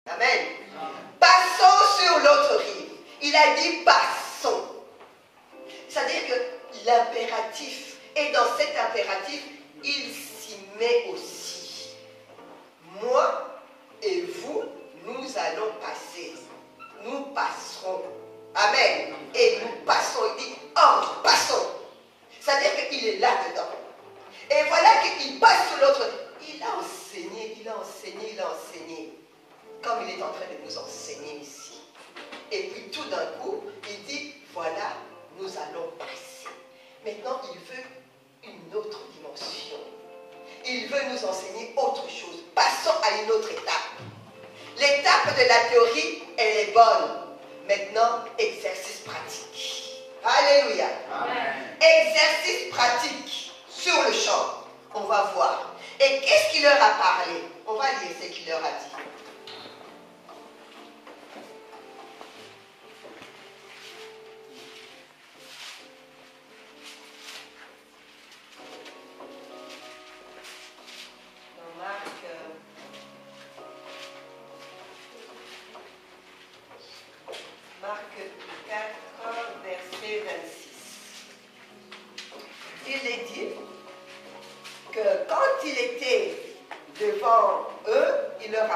Amen. Passons sur l'autre rive. Il a dit passons. C'est-à-dire que l'impératif, et dans cet impératif, il s'y met aussi. Moi et vous, nous allons passer. Nous passerons. Amen. Et nous passons. Il dit, entre, passons. C'est-à-dire qu'il est là-dedans. Et voilà qu'il passe sur l'autre. Il a enseigné, il a enseigné, il a enseigné. Comme il est en train de nous enseigner ici. Et puis tout d'un coup, il dit, voilà, nous allons passer. Maintenant, il veut une autre dimension. Il veut nous enseigner autre chose. Passons à une autre étape. L'étape de la théorie, elle est bonne. Maintenant, exercice pratique. Alléluia. Amen. Exercice pratique sur le champ. On va voir. Et qu'est-ce qu'il leur a parlé? On va lire ce qu'il leur a dit. Marc 4, verset 26. Il est dit que quand il était devant eux, il leur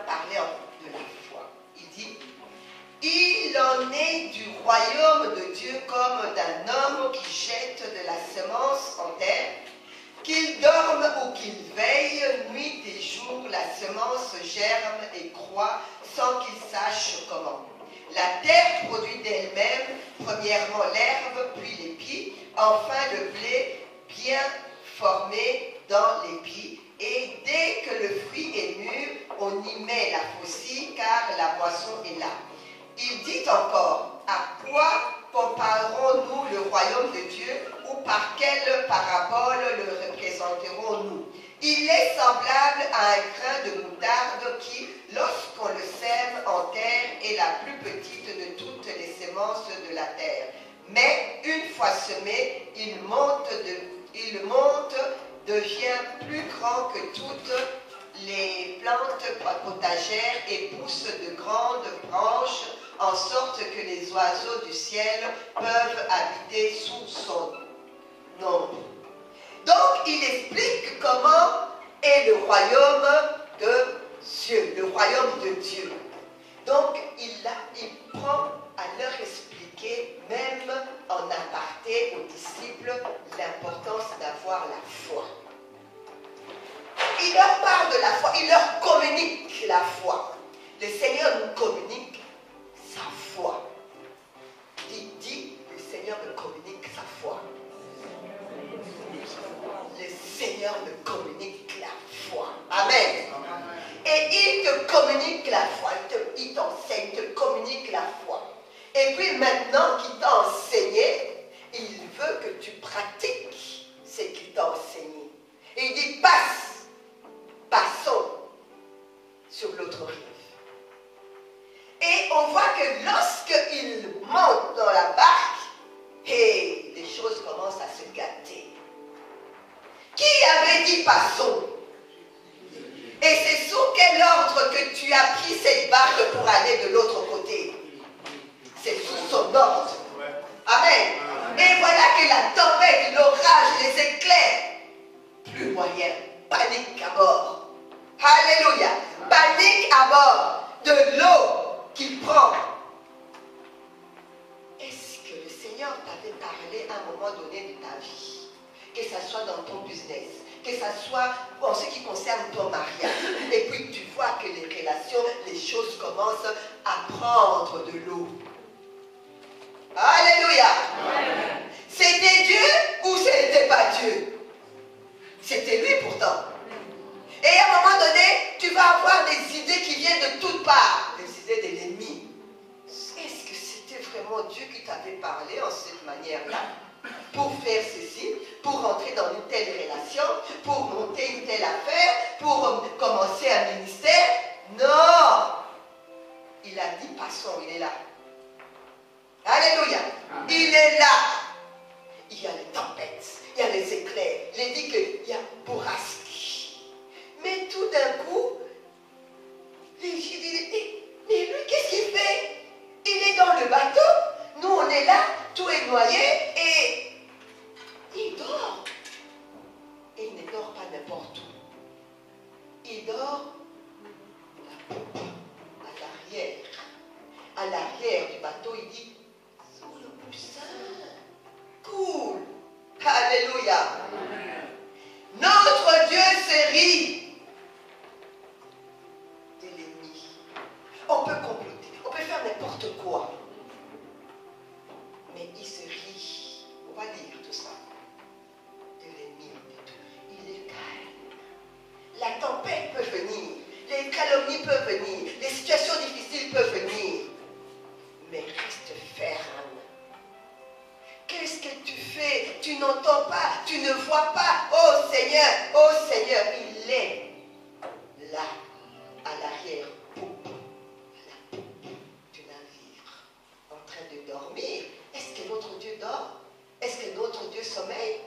parlait de la foi. Il dit, il en est du royaume de Dieu comme d'un homme qui jette de la semence en terre, qu'il dorme ou qu'il veille, nuit et jour, la semence germe et croît sans qu'il sache comment. La terre produit d'elle-même, premièrement l'herbe, puis l'épi, enfin le blé bien formé dans l'épi. Et dès que le fruit est mûr, on y met la faucille, car la moisson est là. Il dit encore, à quoi comparerons-nous le royaume de Dieu, ou par quelle parabole le représenterons-nous? Il est semblable à un grain de moutarde qui, lorsqu'on le sème en terre, est la plus petite de toutes les semences de la terre. Mais une fois semé, il monte, devient plus grand que toutes les plantes potagères et pousse de grandes branches, en sorte que les oiseaux du ciel peuvent habiter sous son ombre. Donc, il explique comment est le royaume de Dieu, le royaume de Dieu. Donc, il prend à leur expliquer, même en aparté aux disciples, l'importance d'avoir la foi. Il leur parle de la foi, il leur communique la foi. Le Seigneur nous communique sa foi. Dit, le Seigneur me communique sa foi. Le Seigneur me communique la foi. Amen. Et il te communique la foi. Il t'enseigne, il te communique la foi. Et puis maintenant qu'il t'a enseigné, il veut que tu pratiques ce qu'il t'a enseigné. Et il dit, passons sur l'autre rive. Et on voit que lorsqu'il monte dans la barque, et les choses commencent à se gâter. Qui avait dit passons? Et c'est sous quel ordre que tu as pris cette barque pour aller de l'autre côté? C'est sous son ordre. Amen. Et voilà que la tempête, l'orage, les éclairs, plus moyen, panique à bord. Alléluia. Panique à bord de l'eau qu'il prend. Est-ce que le Seigneur t'avait parlé à un moment donné de ta vie? Que ce soit dans ton business, que ce soit en ce qui concerne ton mariage. Et puis tu vois que les relations, les choses commencent à prendre de l'eau. Alléluia. C'était Dieu ou ce n'était pas Dieu? C'était lui pourtant. Et à un moment donné, tu vas avoir des idées qui viennent de toutes parts. Des idées de l'ennemi. Est-ce que c'était vraiment Dieu qui t'avait parlé en cette manière-là? Pour faire ceci, pour rentrer dans une telle relation, pour monter une telle affaire, pour commencer un ministère? Non! Il a dit, passons, il est là. Alléluia! Il est là. Il y a les tempêtes, il y a les éclairs. Il est dit qu'il y a bourrasque. Mais tout d'un coup, les Juifs disaient, mais lui, qu'est-ce qu'il fait? Il est dans le bateau, nous on est là, tout est noyé, et il dort. Et il ne dort pas n'importe où. Il dort à l'arrière du bateau, il dit, sous le coussin. Cool. Alléluia. Notre Dieu se rit de l'ennemi. On peut comploter, on peut faire n'importe quoi. Mais il se rit. On va lire tout ça. De l'ennemi. Il est calme. La tempête peut venir. Les calomnies peuvent venir. Les situations difficiles peuvent venir. Mais reste ferme. Qu'est-ce que tu fais? Tu n'entends pas, tu ne vois pas. Oh Seigneur, il est là, à l'arrière, du navire, en train de dormir. Est-ce que notre Dieu dort? Est-ce que notre Dieu sommeille?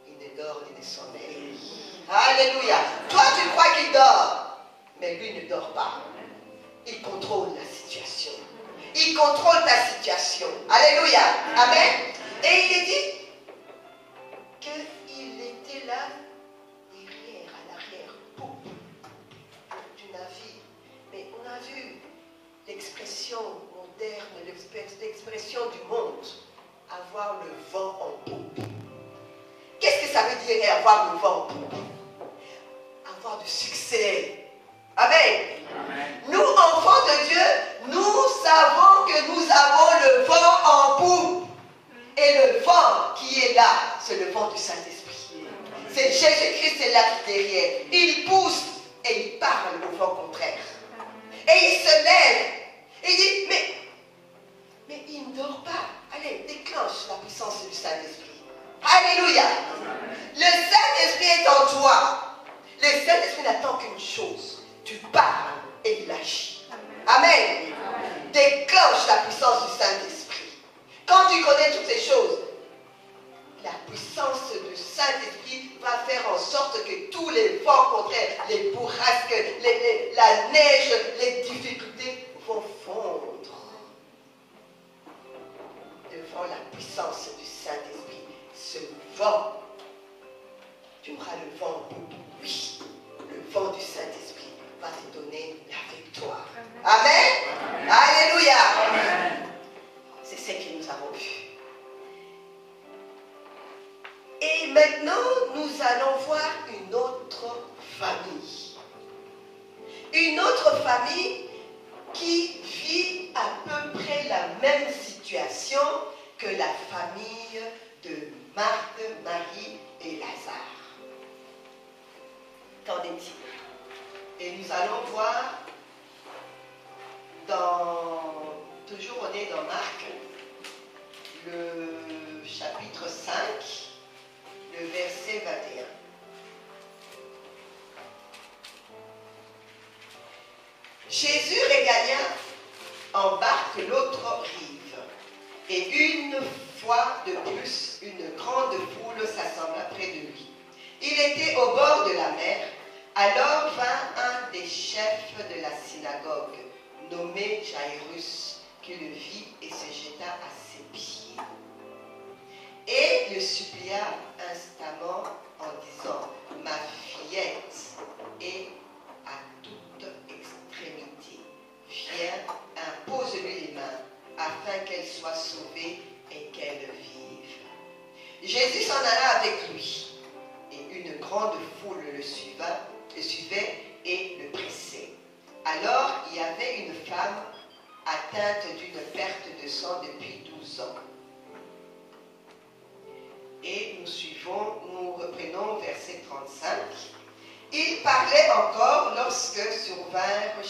Il ne dort ni ne sommeille. Alléluia. Toi, tu crois qu'il dort, mais lui ne dort pas. Il contrôle la situation. Il contrôle ta situation. Alléluia. Amen. Et il est dit qu'il était là, derrière, à l'arrière, du navire. Mais on a vu l'expression moderne, l'expression du monde, avoir le vent en poupe. Qu'est-ce que ça veut dire avoir le vent en poupe? Avoir du succès. Amen. Amen. Nous, enfants de Dieu, nous savons que nous avons le vent en poupe. Et le vent qui est là, c'est le vent du Saint-Esprit. C'est Jésus-Christ est là derrière. Il pousse et il parle au vent contraire. Et il se lève. Et il dit, mais il ne dort pas. Allez, déclenche la puissance du Saint-Esprit. Alléluia. Le Saint-Esprit est en toi. Le Saint-Esprit n'attend qu'une chose. Tu parles et il agit. Amen. Déclenche la puissance du Saint-Esprit. Quand tu connais toutes ces choses, la puissance du Saint-Esprit va faire en sorte que tous les vents contraires, les bourrasques, la neige, les difficultés vont fondre devant la puissance du Saint-Esprit. Ce vent, tu auras le vent, oui, le vent du Saint-Esprit va te donner la victoire. Amen. Amen. Alléluia. Amen. C'est ce que nous avons vu. Et maintenant, nous allons voir une autre famille. Une autre famille qui vit à peu près la même situation que la famille de Marthe, Marie et Lazare. Qu'en est-il? Et nous allons voir toujours on est dans Marc, le chapitre 5, le verset 21. Jésus regagna en barque l'autre rive, et une fois de plus, une grande foule s'assembla près de lui. Il était au bord de la mer. Alors vint un des chefs de la synagogue, nommé Jairus, qui le vit et se jeta à ses pieds. Et le supplia instamment en disant, ma fillette est à toute extrémité. Viens, impose-lui les mains, afin qu'elle soit sauvée et qu'elle vive. Jésus s'en alla avec lui, et une grande foule le suivait et le pressait. Alors il y avait une femme atteinte d'une perte de sang depuis 12 ans. Et nous reprenons verset 35. Il parlait encore lorsque survinrent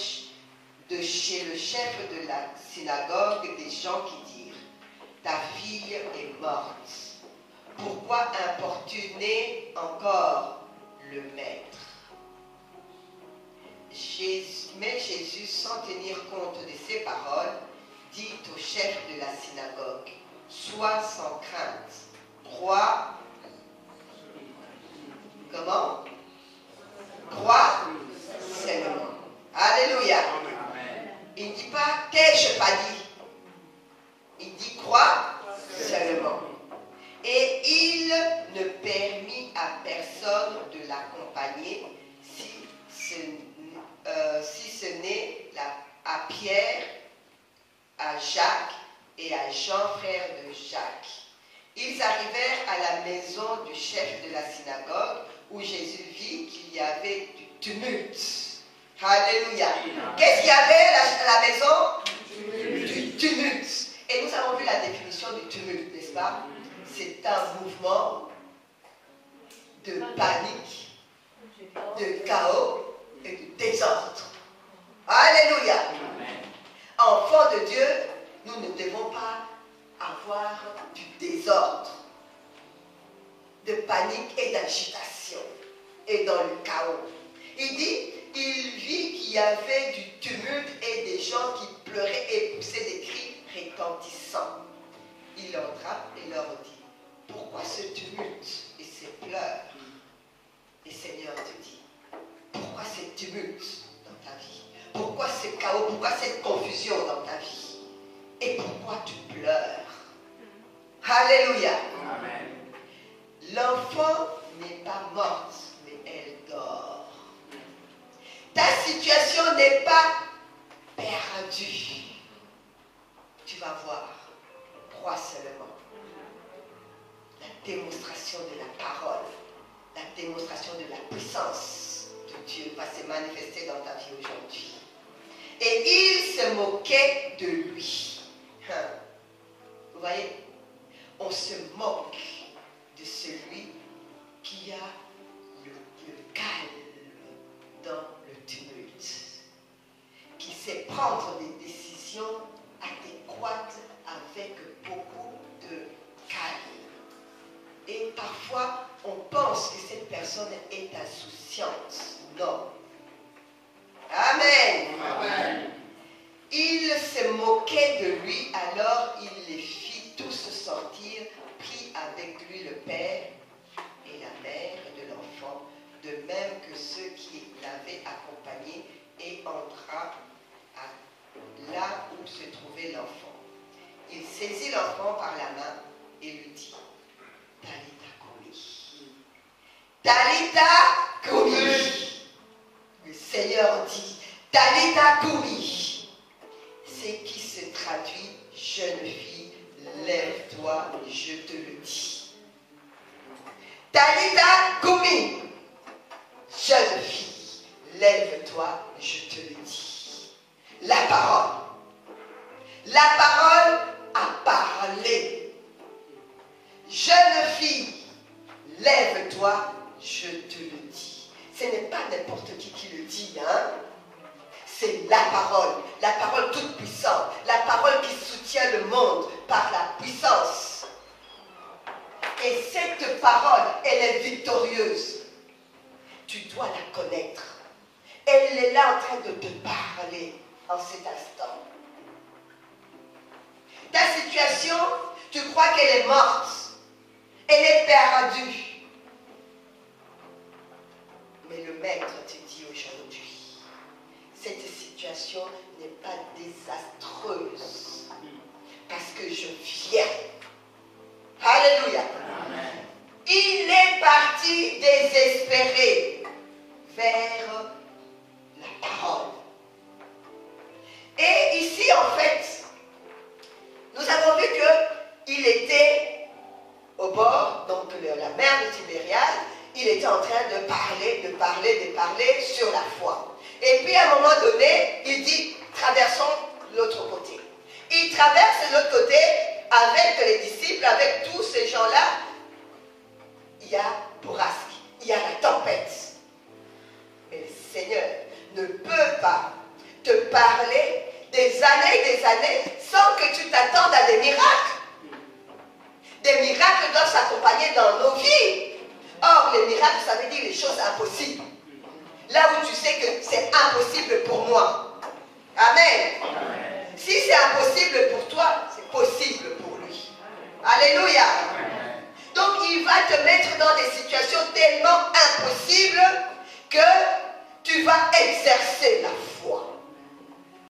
de chez le chef de la synagogue des gens qui dirent, ta fille est morte. Pourquoi importuner encore le maître? Mais Jésus, sans tenir compte de ces paroles, dit au chef de la synagogue, sois sans crainte, crois. Comment? Crois seulement. Alléluia. Il ne dit pas, t'ai-je pas dit. Il dit, crois seulement. Et il ne permit à personne de l'accompagner si ce n'est à Pierre, à Jacques et à Jean, frère de Jacques. Ils arrivèrent à la maison du chef de la synagogue où Jésus vit qu'il y avait du tumulte. Alléluia. Qu'est-ce qu'il y avait à la maison? Du tumulte. Et nous avons vu la définition du tumulte, n'est-ce pas? C'est un mouvement de panique, de chaos et de désordre. Alléluia. Enfants de Dieu, nous ne devons pas avoir du désordre, de panique et d'agitation et dans le chaos. Il dit, il vit qu'il y avait du tumulte et des gens qui pleuraient et poussaient des cris retentissants. Il entra et leur dit, pourquoi ce tumulte et ces pleurs? Et Seigneur te dit, pourquoi ces tumultes dans ta vie? Pourquoi ce chaos? Pourquoi cette confusion dans ta vie? Et pourquoi tu pleures? Alléluia. Amen. L'enfant n'est pas morte, mais elle dort. Ta situation n'est pas perdue. Tu vas voir, crois seulement. La démonstration de la parole, la démonstration de la puissance de Dieu va se manifester dans ta vie aujourd'hui. Et il se moquait de lui. Vous voyez, on se moque de celui qui a le calme dans le tumulte, qui sait prendre des décisions adéquates avec beaucoup de calme. Et parfois, on pense que cette personne est insouciante. Non. Amen. Amen. Il se moquait de lui, alors il les fit tous sortir, prit avec lui le père et la mère de l'enfant, de même que ceux qui l'avaient accompagné, et entra là où se trouvait l'enfant. Il saisit l'enfant par la main et lui dit, Talita Koumi. Talita Koumi. Le Seigneur dit, Talita Koumi. C'est qui se traduit, jeune fille, lève-toi, je te le dis. Talita Koumi. Jeune fille, lève-toi, je te le dis. La parole. La parole a parlé. Jeune fille, lève-toi, je te le dis. Ce n'est pas n'importe qui le dit, hein. C'est la parole toute puissante, la parole qui soutient le monde par la puissance. Et cette parole, elle est victorieuse. Tu dois la connaître. Elle est là en train de te parler en cet instant. Ta situation, tu crois qu'elle est morte. Elle est perdue. Mais le Maître te dit aujourd'hui, cette situation n'est pas désastreuse. Parce que je viens. Alléluia. Amen. Il est parti désespéré vers la parole. Et ici, en fait, nous avons vu qu'il était au bord, donc la mer de Tibériade. Il était en train de parler sur la foi. Et puis à un moment donné, il dit, traversons l'autre côté. Il traverse l'autre côté avec les disciples, avec tous ces gens-là. Il y a bourrasque, il y a la tempête. Mais le Seigneur ne peut pas te parler des années sans que tu t'attendes à des miracles. Des miracles doivent s'accompagner dans nos vies. Or, les miracles, ça veut dire les choses impossibles. Là où tu sais que c'est impossible pour moi. Amen. Amen. Si c'est impossible pour toi, c'est possible pour lui. Alléluia. Amen. Donc, il va te mettre dans des situations tellement impossibles que tu vas exercer la foi.